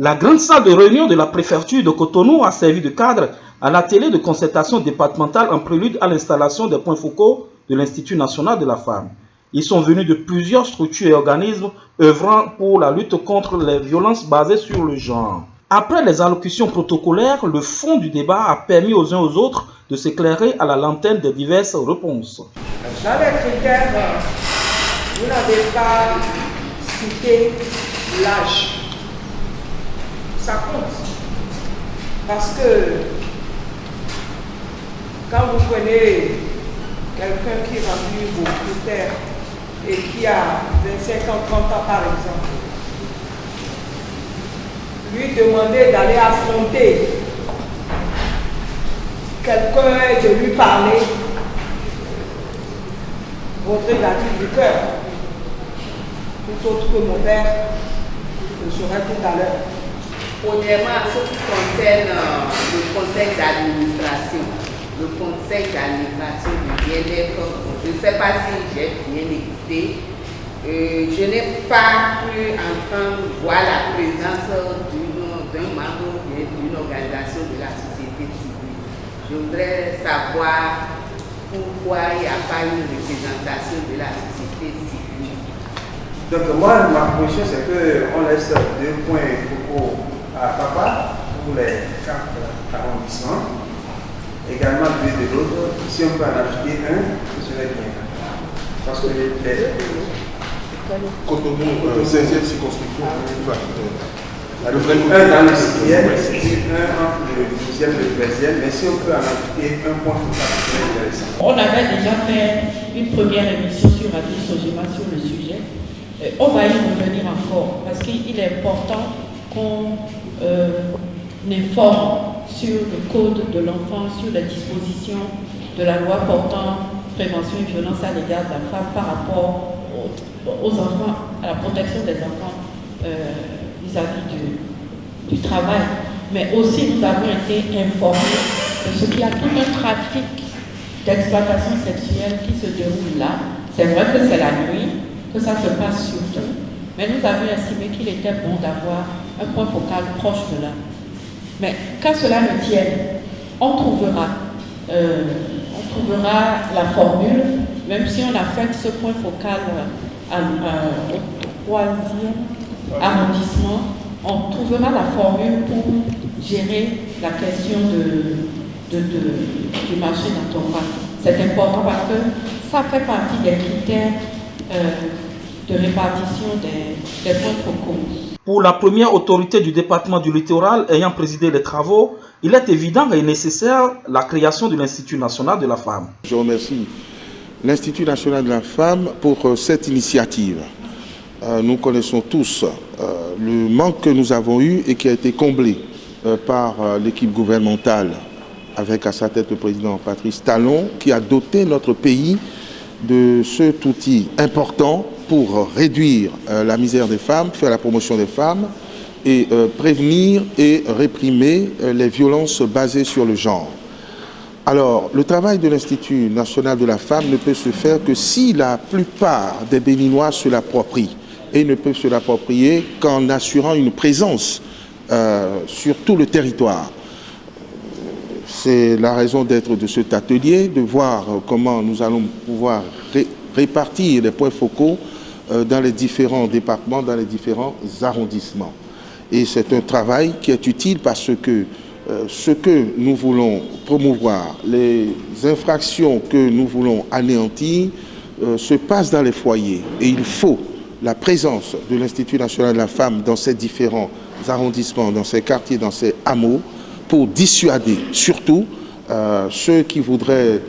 La grande salle de réunion de la préfecture de Cotonou a servi de cadre à l'atelier de concertation départementale en prélude à l'installation des points focaux de l'Institut national de la femme. Ils sont venus de plusieurs structures et organismes œuvrant pour la lutte contre les violences basées sur le genre. Après les allocutions protocolaires, le fond du débat a permis aux uns aux autres de s'éclairer à la lanterne des diverses réponses. Dans les critères, vous n'avez pas cité l'âge. Ça compte. Parce que quand vous prenez quelqu'un qui remplit vos critères et qui a 25 ans, 30 ans par exemple, lui demander d'aller affronter quelqu'un et de lui parler, votre gratitude du cœur, tout autre que mon père le saurait tout à l'heure. Premièrement, ce qui concerne le conseil d'administration. Le conseil d'administration du bien-être, je ne sais pas si j'ai bien écouté. Je n'ai pas pu entendre voir la présence d'un membre d'une organisation de la société civile. Je voudrais savoir pourquoi il n'y a pas une représentation de la société civile. Donc moi, ma position, c'est qu'on laisse 2 points focaux à papa pour les 4 arrondissements. Également 2 de l'autre. Si on peut en ajouter un, ce serait bien. Parce que les Cotonou, 16e circonscription, un dans le 6e, un entre le 12e et le 13e, mais si on peut en ajouter un point focal, ce serait intéressant. On avait déjà fait une première émission sur Radio Sojima sur le sujet. On va y revenir encore parce qu'il est important qu'on informe sur le code de l'enfant, sur les dispositions de la loi portant prévention et violence à l'égard de la femme par rapport aux enfants, à la protection des enfants vis-à-vis du travail. Mais aussi, nous avons été informés de ce qu'il y a tout un trafic d'exploitation sexuelle qui se déroule là. C'est vrai que c'est la nuit, que ça se passe surtout, mais nous avons estimé qu'il était bon d'avoir un point focal proche de là. Mais qu'à cela ne tienne, on trouvera la formule, même si on a fait ce point focal au 3e arrondissement, on trouvera la formule pour gérer la question du marché d'emploi. C'est important parce que ça fait partie des critères de répartition des points focaux. Pour la première autorité du département du littoral ayant présidé les travaux, il est évident et nécessaire la création de l'Institut national de la femme. Je remercie l'Institut national de la femme pour cette initiative. Nous connaissons tous le manque que nous avons eu et qui a été comblé par l'équipe gouvernementale avec à sa tête le président Patrice Talon qui a doté notre pays de cet outil important pour réduire la misère des femmes, faire la promotion des femmes et prévenir et réprimer les violences basées sur le genre. Alors, le travail de l'Institut national de la femme ne peut se faire que si la plupart des Béninois se l'approprient. Et ne peuvent se l'approprier qu'en assurant une présence sur tout le territoire. C'est la raison d'être de cet atelier, de voir comment nous allons pouvoir répartir les points focaux dans les différents départements, dans les différents arrondissements. Et c'est un travail qui est utile parce que ce que nous voulons promouvoir, les infractions que nous voulons anéantir, se passent dans les foyers. Et il faut la présence de l'Institut national de la femme dans ces différents arrondissements, dans ces quartiers, dans ces hameaux, pour dissuader surtout ceux qui voudraient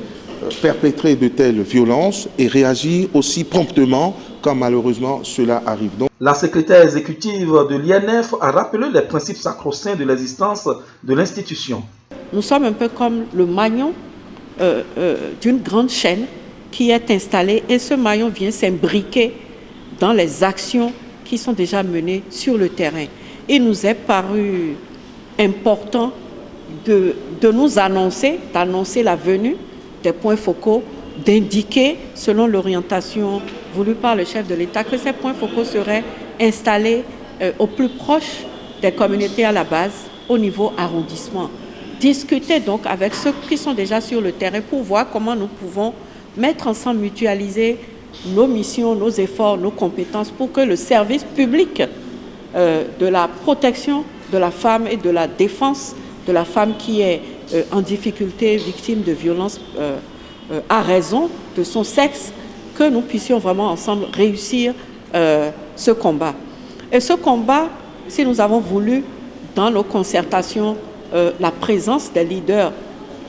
perpétrer de telles violences et réagir aussi promptement quand malheureusement cela arrive. Donc, la secrétaire exécutive de l'INF a rappelé les principes sacro-saints de l'existence de l'institution. Nous sommes un peu comme le maillon d'une grande chaîne qui est installée et ce maillon vient s'imbriquer dans les actions qui sont déjà menées sur le terrain. Il nous est paru important de nous annoncer, d'annoncer la venue des points focaux, d'indiquer, selon l'orientation voulue par le chef de l'État, que ces points focaux seraient installés au plus proche des communautés à la base au niveau arrondissement. Discuter donc avec ceux qui sont déjà sur le terrain pour voir comment nous pouvons mettre ensemble, mutualiser nos missions, nos efforts, nos compétences pour que le service public de la protection de la femme et de la défense de la femme qui est en difficulté, victime de violences à raison de son sexe, que nous puissions vraiment ensemble réussir ce combat. Et ce combat, si nous avons voulu, dans nos concertations, la présence des leaders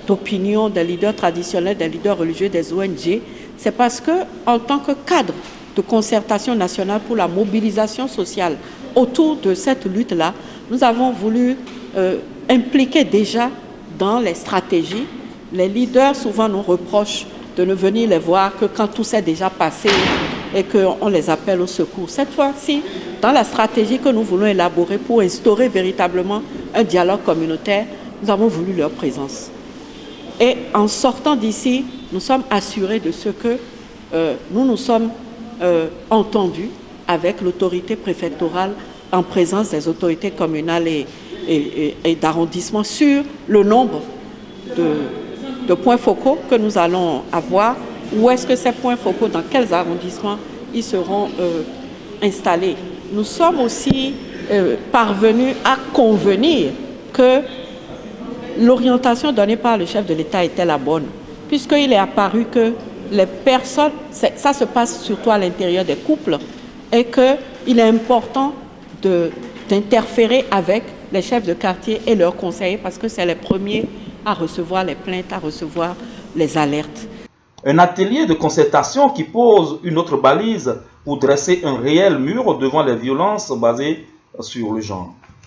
d'opinion, des leaders traditionnels, des leaders religieux, des ONG, c'est parce que, en tant que cadre de concertation nationale pour la mobilisation sociale autour de cette lutte-là, nous avons voulu impliquer déjà dans les stratégies. Les leaders souvent nous reprochent de ne venir les voir que quand tout s'est déjà passé et qu'on les appelle au secours. Cette fois-ci, dans la stratégie que nous voulons élaborer pour instaurer véritablement un dialogue communautaire, nous avons voulu leur présence. Et en sortant d'ici, nous sommes assurés de ce que nous nous sommes entendus avec l'autorité préfectorale en présence des autorités communales et d'arrondissement sur le nombre de points focaux que nous allons avoir, où est-ce que ces points focaux, dans quels arrondissements ils seront installés. Nous sommes aussi parvenus à convenir que l'orientation donnée par le chef de l'État était la bonne, puisqu'il est apparu que les personnes, ça se passe surtout à l'intérieur des couples, et qu'il est important d'interférer avec les chefs de quartier et leurs conseillers, parce que c'est les premiers à recevoir les plaintes, à recevoir les alertes. Un atelier de concertation qui pose une autre balise pour dresser un réel mur devant les violences basées sur le genre.